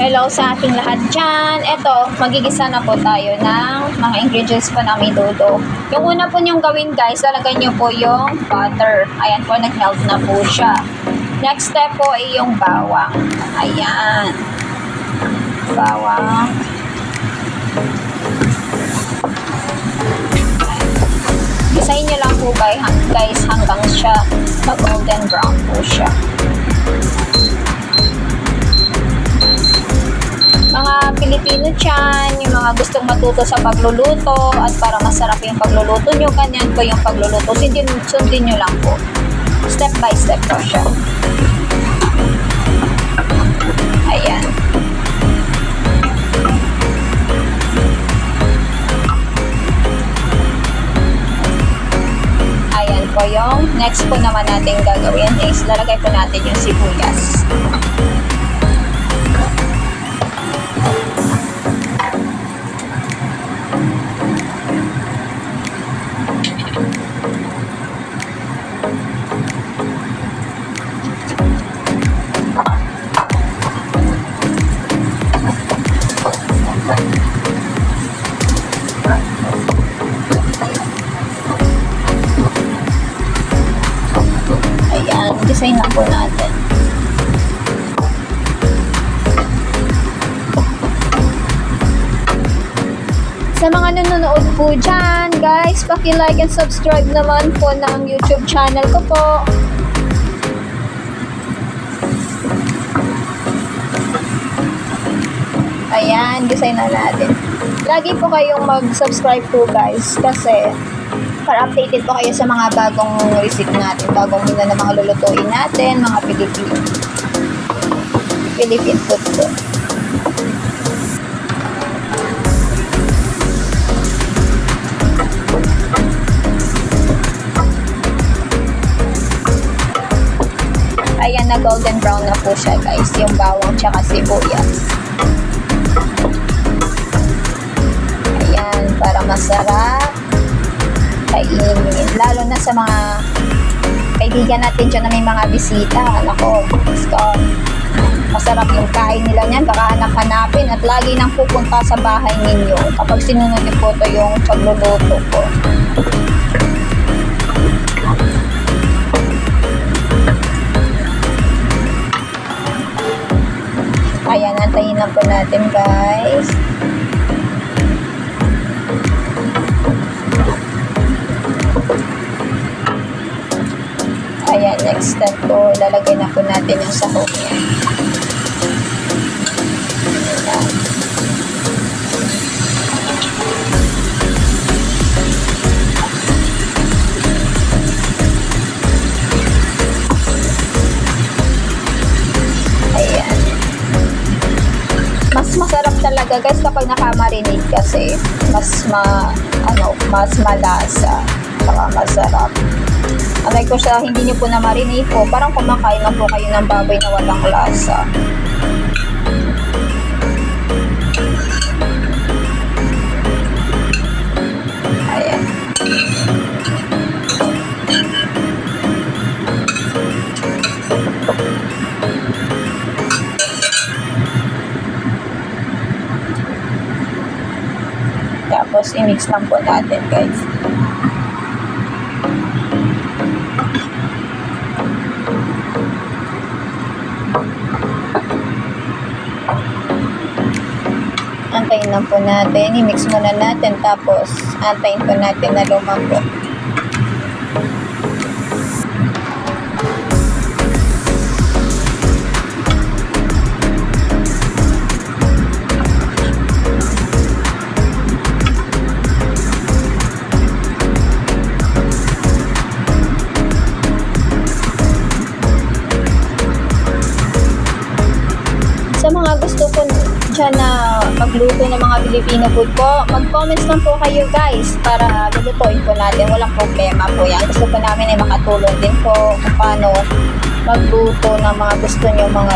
Hello sa ating lahat dyan. Ito, magigisa na po tayo ng mga ingredients pa na menudo. Yung una po niyong gawin guys, lalagay niyo po yung butter. Ayan po, nag-melt na po siya. Next step po ay yung bawang. Ayan. Bawang. Gisahin niyo lang po guys hanggang siya mag-golden brown po siya. Mga Pilipino dyan, yung mga gustong matuto sa pagluluto at para masarap yung pagluluto nyo, ganyan po yung pagluluto. Sundin nyo lang po. Step by step po siya. Ayan. Ayan po yung next po naman natin gagawin is lalagay po natin yung sibuyas. Ayan, design na po natin. Sa mga nanonood po dyan, guys, paki-like and subscribe naman po ng YouTube channel ko po. Ayan, design na natin. Lagi po kayong mag-subscribe po guys kasi para updated po kayo sa mga bagong recipe natin, bagong muna na mga lulutuin natin, mga Philippine food po. Ayan, na golden brown na po siya guys, yung bawang tsaka sibuyas. Ayan, para masarap kainin. Lalo na sa mga kaibigan natin dyan na may mga bisita. Nako, masarap yung kain nila niyan. Kakahanap-hanapin at lagi nang pupunta sa bahay ninyo kapag sinunod niyo po ito yung pagluluto ko. Ayan, antayin lang po natin guys. Ayan, next step po, lalagay na po natin yung sahog niya. Ayan. Ayan. Mas masarap talaga guys kapag naka-marinate kasi mas malasa, saka masarap. Alay ko siya, hindi niyo po na marinate po. Parang kumakain lang po kayo ng baboy na walang lasa. Ayan. Tapos, i-mix lang po natin guys. Antayin lang po natin, i-mix muna natin, tapos antayin po natin na lumambot. Sa mga gusto po dyan na magluto ng mga Filipino food po, mag-comments lang po kayo guys para lulutuin po natin. Walang problema po yan. Gusto po namin ay makatulong din po kung paano magluto ng mga gusto nyo, mga